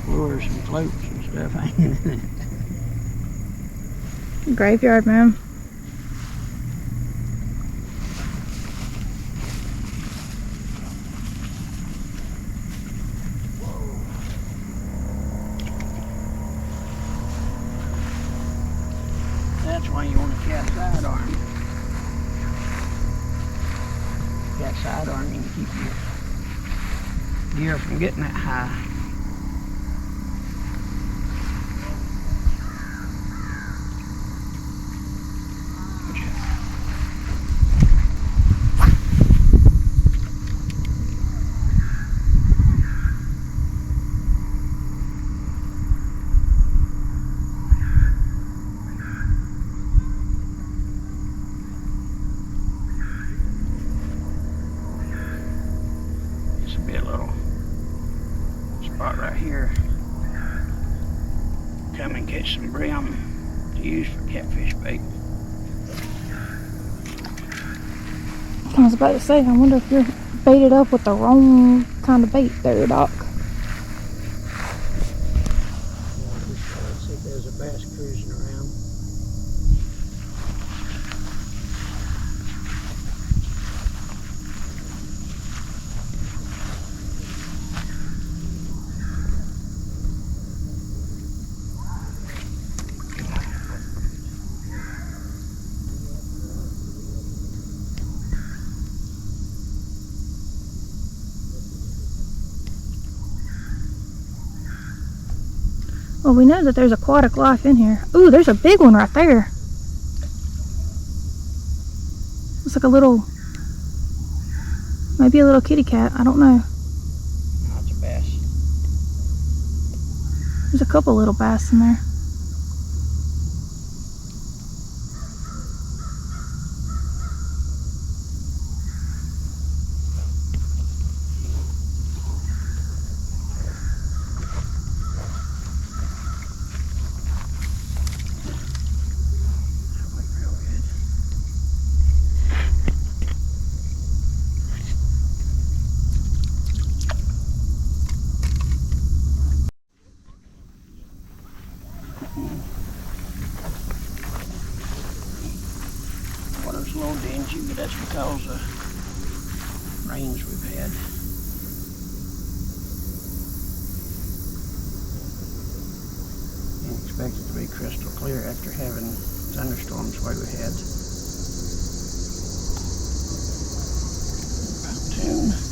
lures and floats and stuff hanging in it. Graveyard, man. That's why you want to cast sidearm. Got sidearm, you can keep your gear from getting that high. This will be a little spot right here. Come and catch some brim to use for catfish bait. I was about to say, I wonder if you're baited up with the wrong kind of bait there, Doc. Let's see if there's a bass cruising around. Well, we know that there's aquatic life in here. Ooh, there's a big one right there. Looks like a little, maybe a little kitty cat. I don't know. That's a bass. There's a couple little bass in there. Water's a little dingy, but that's because of rains we've had. Didn't expect it to be crystal clear after having thunderstorms the way we had. Pontoon.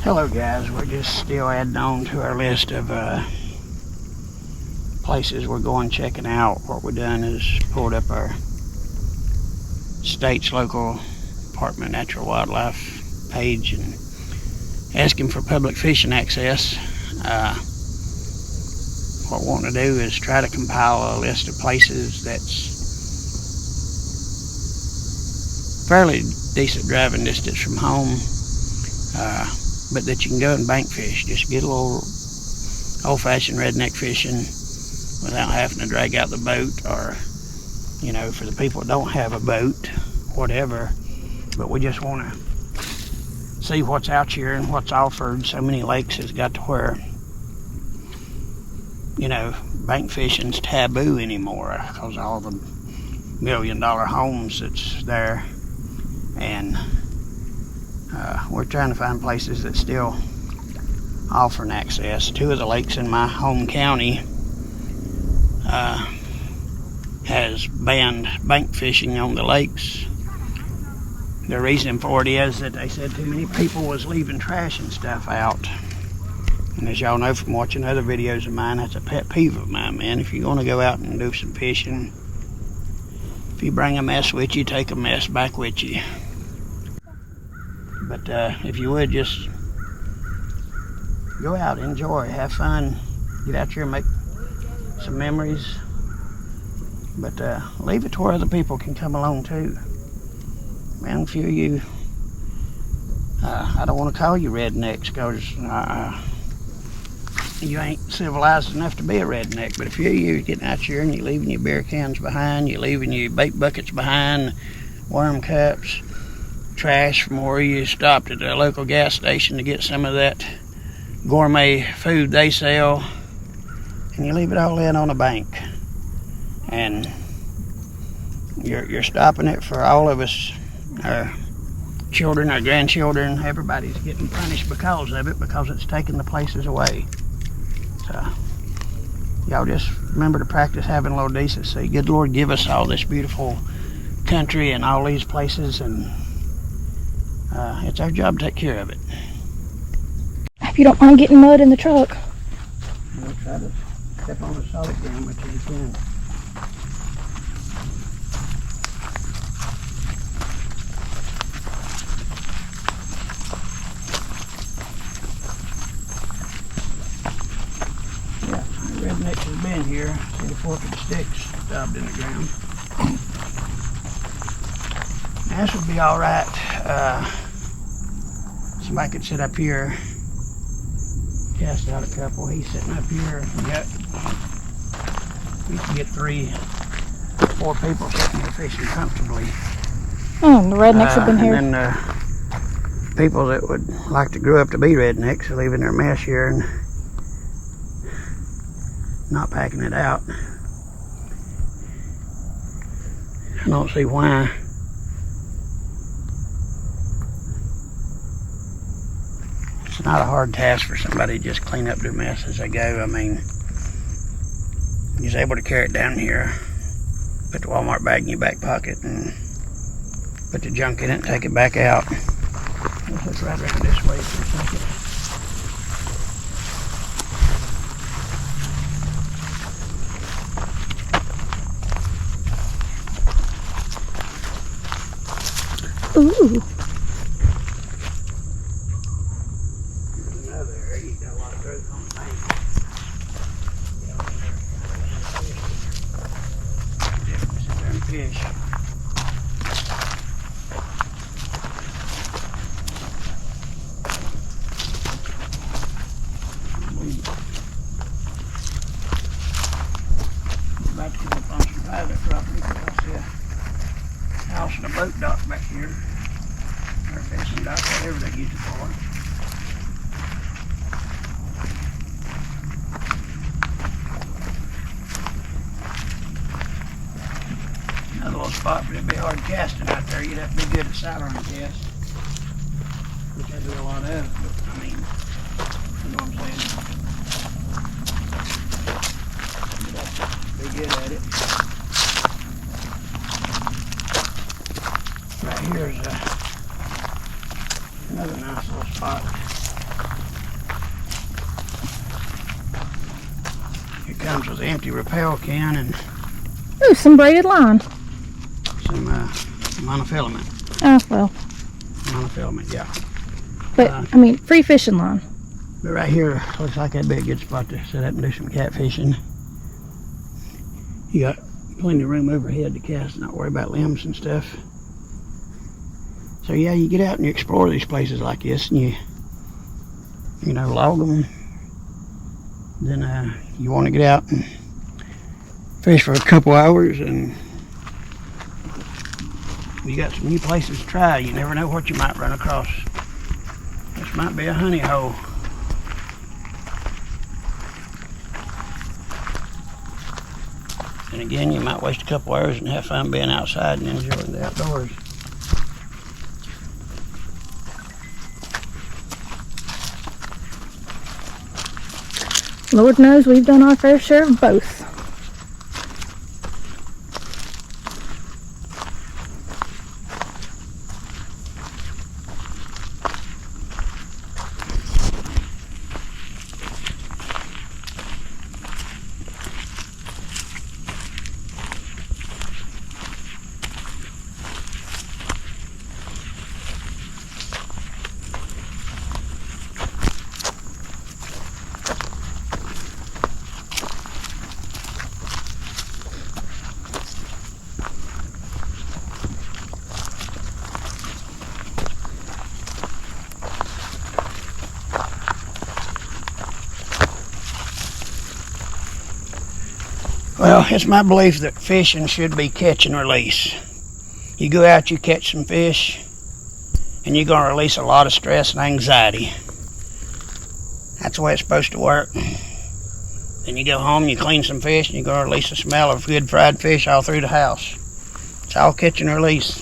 Hello guys, we're just still adding on to our list of places we're going checking out. What we've done is pulled up our state's local Department of Natural Wildlife page and asking for public fishing access. What we want to do is try to compile a list of places that's fairly decent driving distance from home, but that you can go and bank fish. Just get a little old-fashioned redneck fishing without having to drag out the boat, or, you know, for the people that don't have a boat, whatever. But we just want to see what's out here and what's offered. So many lakes has got to where, you know, bank fishing's taboo anymore because of all the million-dollar homes that's there. And we're trying to find places that still offer access. Two of the lakes in my home county has banned bank fishing on the lakes. The reason for it is that they said too many people was leaving trash and stuff out. And as y'all know from watching other videos of mine, that's a pet peeve of mine, man. If you're going to go out and do some fishing, if you bring a mess with you, take a mess back with you. But if you would, just go out, enjoy, have fun, get out here and make some memories. But leave it to where other people can come along too. Man, a few of you, I don't want to call you rednecks because you ain't civilized enough to be a redneck. But if you're getting out here and you're leaving your beer cans behind, you're leaving your bait buckets behind, worm cups, trash from where you stopped at a local gas station to get some of that gourmet food they sell, and you leave it all in on a bank, and you're stopping it for all of us, our children, our grandchildren. Everybody's getting punished because of it, because it's taking the places away. So y'all just remember to practice having a little decency. Good Lord, give us all this beautiful country and all these places, and it's our job to take care of it. If you don't mind getting mud in the truck. We'll try to step on the solid ground much as you can. Yeah, the rednecks has been here. See the fork of the sticks stubbed in the ground. Now, this would be all right. Somebody could sit up here, cast out a couple. He's sitting up here. We can get 3, 4 people sitting here fishing comfortably. Oh, the rednecks have been here. And then people that would like to grow up to be rednecks are leaving their mess here and not packing it out. I don't see why. It's not a hard task for somebody to just clean up their mess as they go. I mean, you're able to carry it down here, put the Walmart bag in your back pocket, and put the junk in it and take it back out. Let's right around this way for a second. Ooh. Another area, you got a lot of growth on the bank. Just sit there and fish. We're about to come up on some private property because I see a house and a boat dock back here. Or a fishing dock, whatever they use it for. Another little spot, but it'd be hard casting out there. You'd have to be good at sidearm cast, which I do a lot of, but I mean, you know what I'm saying? You'd have to be good at it. Right here is another nice little spot. It comes with an empty rappel can and Ooh, some braided line. some monofilament. Oh, well. Monofilament, yeah. But, I mean, free fishing line. But right here looks like that'd be a good spot to set up and do some catfishing. You got plenty of room overhead to cast, not worry about limbs and stuff. So yeah, you get out and you explore these places like this, and you know, log them. Then you want to get out and fish for a couple hours, and you got some new places to try. You never know what you might run across. This might be a honey hole. And again, you might waste a couple hours and have fun being outside and enjoying the outdoors. Lord knows we've done our fair share of both. Well, it's my belief that fishing should be catch and release. You go out, you catch some fish, and you're going to release a lot of stress and anxiety. That's the way it's supposed to work. Then you go home, you clean some fish, and you're going to release the smell of good fried fish all through the house. It's all catch and release.